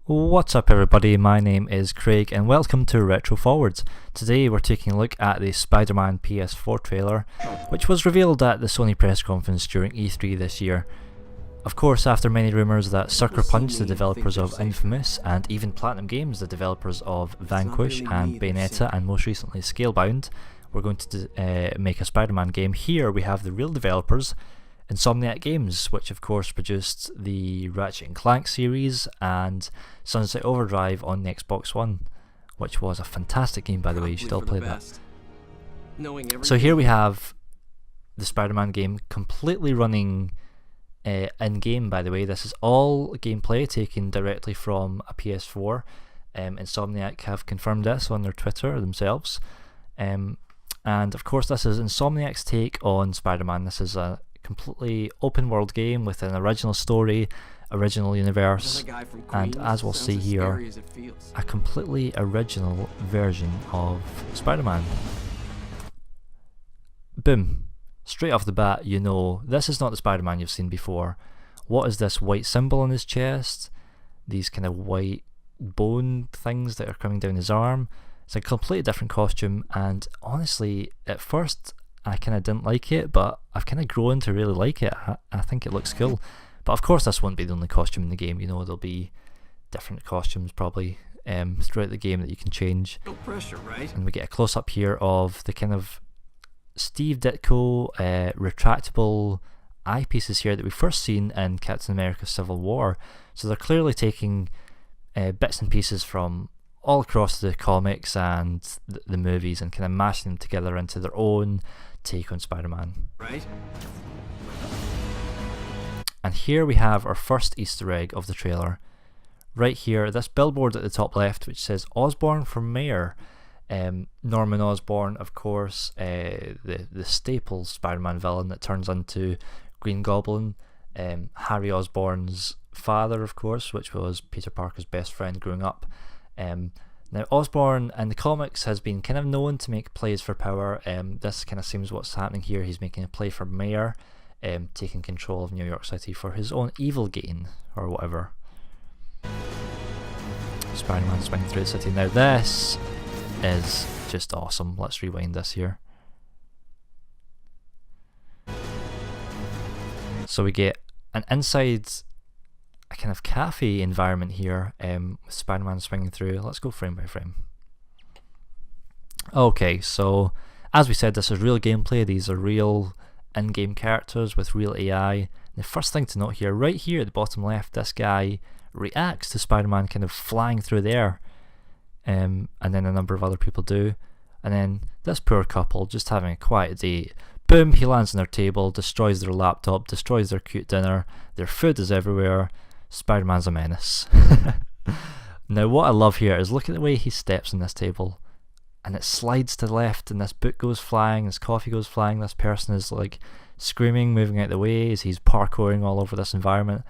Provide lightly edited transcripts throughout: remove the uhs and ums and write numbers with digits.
What's up everybody, my name is Craig and welcome to RetroForward. Today we're taking a look at the Spider-Man PS4 trailer, which was revealed at the Sony press conference during E3 this year. Of course, after many rumours that Sucker Punch, the developers of Infamous, and even Platinum Games, the developers of Vanquish and Bayonetta and most recently Scalebound, were going to make a Spider-Man game, here we have the real developers, Insomniac Games, which of course produced the Ratchet & Clank series and Sunset Overdrive on the Xbox One, which was a fantastic game by the way, you should all play that. So here we have the Spider-Man game completely running in-game by the way. This is all gameplay taken directly from a PS4. Insomniac have confirmed this on their Twitter themselves. And of course this is Insomniac's take on Spider-Man. This is a completely open world game with an original story, original universe, and as we'll see here, a completely original version of Spider-Man. Boom. Straight off the bat, you know, this is not the Spider-Man you've seen before. What is this white symbol on his chest? These kind of white bone things that are coming down his arm. It's a completely different costume, and honestly, at first, I kind of didn't like it, but I've kind of grown to really like it. I think it looks cool. But of course this won't be the only costume in the game, you know, there'll be different costumes probably throughout the game that you can change. No pressure, right? And we get a close-up here of the kind of Steve Ditko retractable eyepieces here that we first seen in Captain America Civil War. So they're clearly taking bits and pieces from all across the comics and the movies and kind of mashing them together into their own take on Spider-Man. Right. And here we have our first Easter egg of the trailer. Right here, this billboard at the top left which says Osborn for Mayor. Norman Osborn, of course, the staple Spider-Man villain that turns into Green Goblin. Harry Osborn's father, of course, which was Peter Parker's best friend growing up. Now Osborn in the comics has been kind of known to make plays for power. This kind of seems what's happening here. He's making a play for mayor, taking control of New York City for his own evil gain or whatever. Spider-Man swinging through the city. Now this is just awesome. Let's rewind this here. So we get an inside a kind of cafe environment here with Spider-Man swinging through. Let's go frame by frame. Okay, so as we said, this is real gameplay. These are real in-game characters with real AI. And the first thing to note here, right here at the bottom left, this guy reacts to Spider-Man kind of flying through the air, and then a number of other people do. And then this poor couple just having a quiet day. Boom, he lands on their table, destroys their laptop, destroys their cute dinner, their food is everywhere. Spider-Man's a menace. Now what I love here is look at the way he steps on this table and it slides to the left and this book goes flying, this coffee goes flying, this person is like screaming, moving out the way as he's parkouring all over this environment.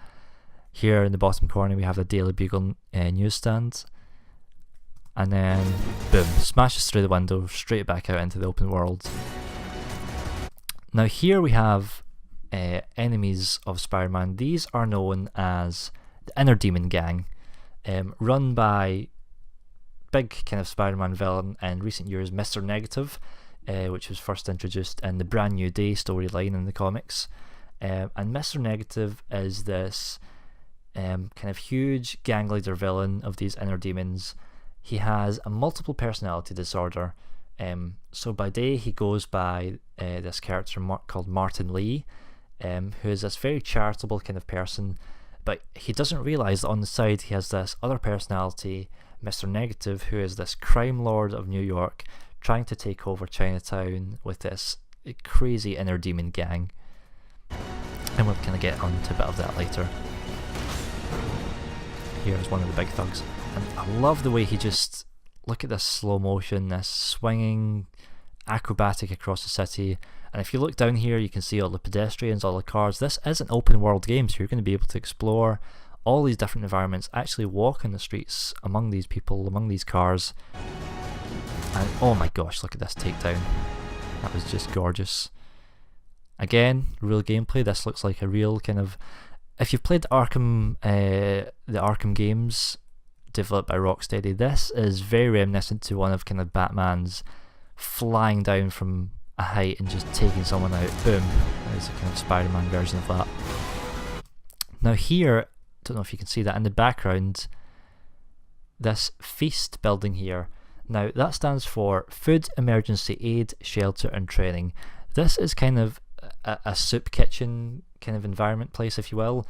Here in the bottom corner we have the Daily Bugle newsstand, and then boom, smashes through the window straight back out into the open world. Now here we have enemies of Spider-Man. These are known as the Inner Demon Gang, run by big kind of Spider-Man villain in recent years, Mr. Negative, which was first introduced in the Brand New Day storyline in the comics. And Mr. Negative is this kind of huge gang leader villain of these inner demons. He has a multiple personality disorder. So by day he goes by this character called Martin Lee, who is this very charitable kind of person, but he doesn't realise that on the side he has this other personality, Mr. Negative, who is this crime lord of New York trying to take over Chinatown with this crazy inner demon gang. And we'll kind of get onto a bit of that later. Here's one of the big thugs, and I love the way he just, look at this slow motion, this swinging acrobatic across the city. And if you look down here you can see all the pedestrians, all the cars. This is an open world game, so you're going to be able to explore all these different environments, actually walk in the streets among these people, among these cars. And oh my gosh, look at this takedown. That was just gorgeous. Again, real gameplay. This looks like a real kind of, if you've played the Arkham games, developed by Rocksteady. This is very reminiscent to one of kind of Batman's flying down from a height and just taking someone out. Boom. There's a kind of Spider-Man version of that. Now here, don't know if you can see that in the background, this feast building here. Now that stands for Food Emergency Aid, Shelter and Training. This is kind of a soup kitchen kind of environment place, if you will.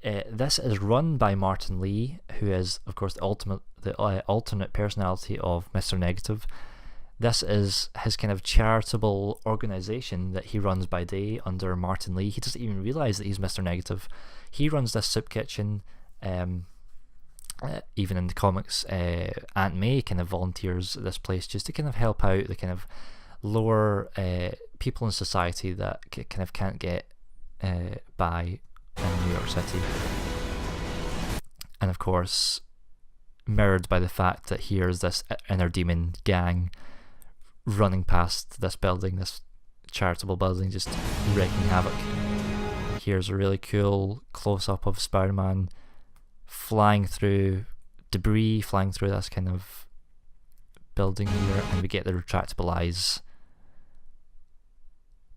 This is run by Martin Lee, who is of course the alternate personality of Mr. Negative. This is his kind of charitable organisation that he runs by day under Martin Lee. He doesn't even realise that he's Mr. Negative. He runs this soup kitchen. Even in the comics, Aunt May kind of volunteers at this place just to kind of help out the kind of lower people in society that kind of can't get by in New York City. And of course, mirrored by the fact that here's this inner demon gang running past this building, this charitable building, just wreaking havoc. Here's a really cool close-up of Spider-Man flying through debris, flying through this kind of building here, and we get the retractable eyes,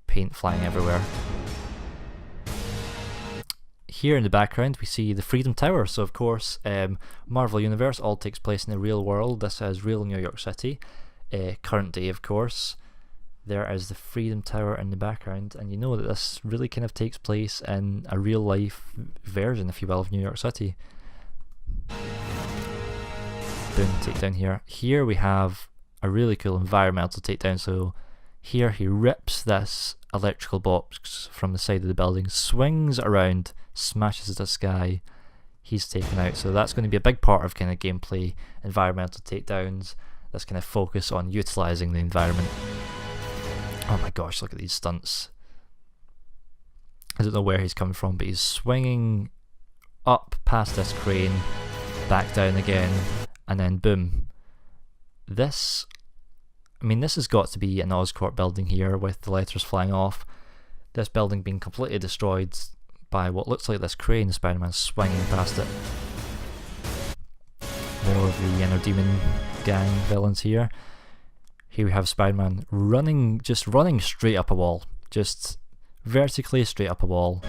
paint flying everywhere. Here in the background we see the Freedom Tower. So of course, Marvel Universe all takes place in the real world. This is real New York City, current day of course. There is the Freedom Tower in the background, and you know that this really kind of takes place in a real life version, if you will, of New York City. Boom, takedown here. Here we have a really cool environmental takedown. So here he rips this electrical box from the side of the building, swings around, smashes this guy. He's taken out. So that's going to be a big part of kind of gameplay, environmental takedowns. That's kind of focus on utilising the environment. Oh my gosh, look at these stunts. I don't know where he's coming from, but he's swinging up past this crane, back down again, and then boom. This has got to be an Oscorp building here with the letters flying off. This building being completely destroyed by what looks like this crane. Spider-Man swinging past it. More of the inner demon gang villains here. Here we have Spider-Man running straight up a wall. Just vertically straight up a wall.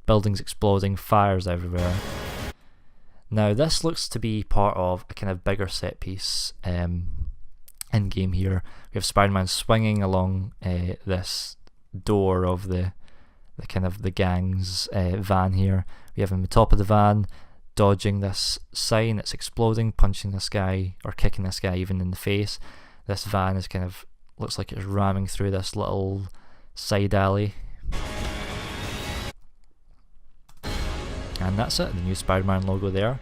Buildings exploding, fires everywhere. Now this looks to be part of a kind of bigger set piece in game here. We have Spider-Man swinging along this door of the kind of the gang's van here. We have him on the top of the van, dodging this sign that's exploding, punching this guy, or kicking this guy even in the face. This van is kind of, looks like it's ramming through this little side alley. And that's it, the new Spider-Man logo there.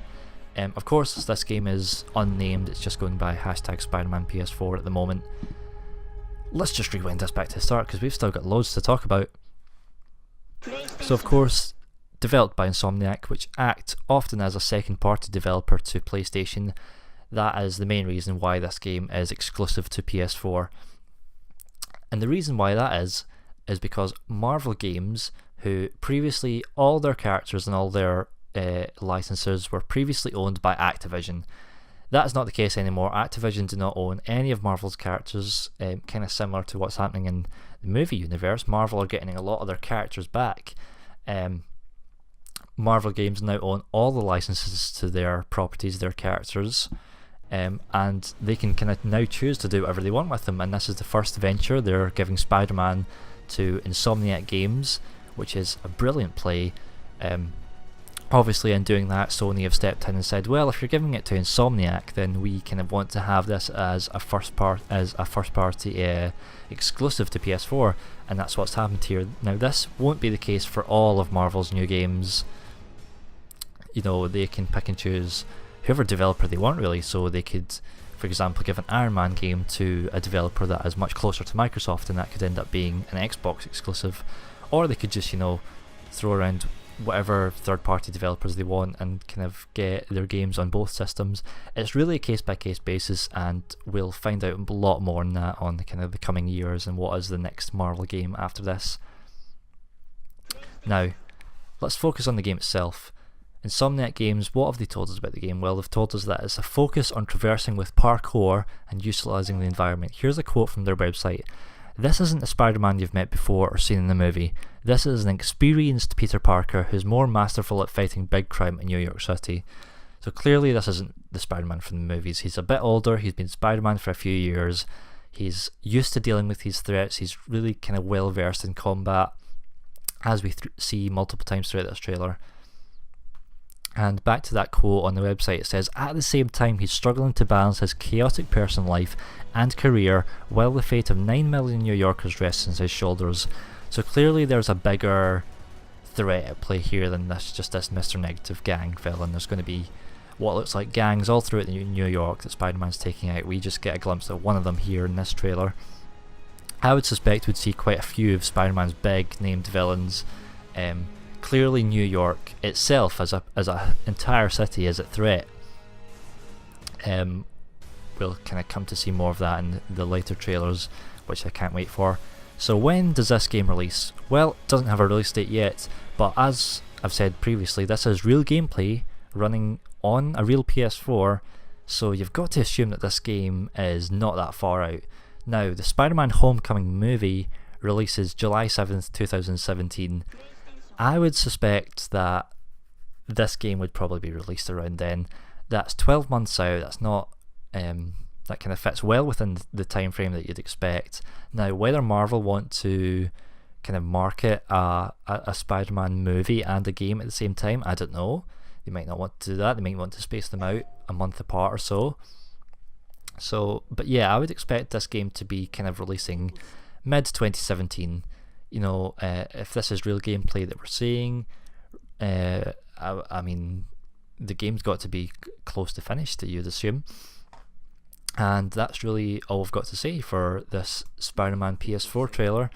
Of course, this game is unnamed, it's just going by hashtag Spider-Man PS4 at the moment. Let's just rewind this back to the start because we've still got loads to talk about. So of course, developed by Insomniac, which act often as a second party developer to PlayStation. That is the main reason why this game is exclusive to PS4. And the reason why that is because Marvel Games, who previously all their characters and all their licenses were previously owned by Activision. That is not the case anymore. Activision do not own any of Marvel's characters, kind of similar to what's happening in the movie universe. Marvel are getting a lot of their characters back. Marvel Games now own all the licenses to their properties, their characters, and they can kind of now choose to do whatever they want with them. And this is the first venture. They're giving Spider-Man to Insomniac Games, which is a brilliant play. Obviously in doing that, Sony have stepped in and said, well, if you're giving it to Insomniac, then we kind of want to have this as a first party exclusive to PS4, and that's what's happened here. Now this won't be the case for all of Marvel's new games. You know, they can pick and choose whoever developer they want really, so they could, for example, give an Iron Man game to a developer that is much closer to Microsoft, and that could end up being an Xbox exclusive, or they could just, you know, throw around whatever third-party developers they want and kind of get their games on both systems. It's really a case-by-case basis, and we'll find out a lot more on that on the kind of the coming years and what is the next Marvel game after this. Now, let's focus on the game itself. Insomniac Games, what have they told us about the game? Well, they've told us that it's a focus on traversing with parkour and utilising the environment. Here's a quote from their website. "This isn't the Spider-Man you've met before or seen in the movie. This is an experienced Peter Parker who's more masterful at fighting big crime in New York City." So clearly this isn't the Spider-Man from the movies. He's a bit older, he's been Spider-Man for a few years, he's used to dealing with these threats, he's really kind of well versed in combat, as we see multiple times throughout this trailer. And back to that quote on the website, it says, "At the same time, he's struggling to balance his chaotic personal life and career while the fate of 9 million New Yorkers rests on his shoulders." So clearly there's a bigger threat at play here than just this Mr. Negative gang villain. There's going to be what looks like gangs all throughout New York that Spider-Man's taking out. We just get a glimpse of one of them here in this trailer. I would suspect we'd see quite a few of Spider-Man's big named villains. Clearly New York itself as a entire city is at threat. We'll kind of come to see more of that in the later trailers, which I can't wait for. So when does this game release? Well, it doesn't have a release date yet, but as I've said previously, this is real gameplay running on a real PS4, so you've got to assume that this game is not that far out. Now, the Spider-Man Homecoming movie releases July 7th, 2017. I would suspect that this game would probably be released around then. That's 12 months out. That's not that kind of fits well within the time frame that you'd expect. Now, whether Marvel want to kind of market a Spider-Man movie and a game at the same time, I don't know. They might not want to do that. They might want to space them out a month apart or so. But yeah, I would expect this game to be kind of releasing mid-2017. You know, if this is real gameplay that we're seeing, I mean, the game's got to be close to finished, you'd assume. And that's really all we've got to say for this Spider-Man PS4 trailer.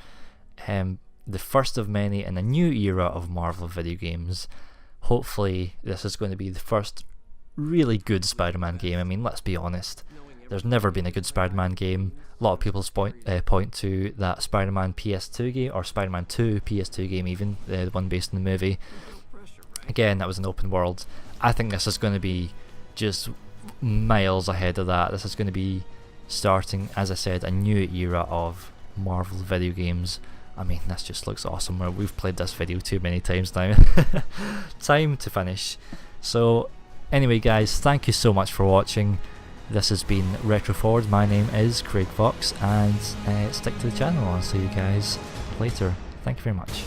The first of many in a new era of Marvel video games. Hopefully this is going to be the first really good Spider-Man game. I mean, let's be honest, there's never been a good Spider-Man game. A lot of people point to that Spider-Man PS2 game, or Spider-Man 2 PS2 game even, the one based in the movie. Again, that was an open world. I think this is going to be just miles ahead of that. This is going to be starting, as I said, a new era of Marvel video games. I mean, this just looks awesome. We've played this video too many times now. Time to finish. So anyway guys, thank you so much for watching. This has been RetroForward. My name is Craig Fox, and stick to the channel. I'll see you guys later. Thank you very much.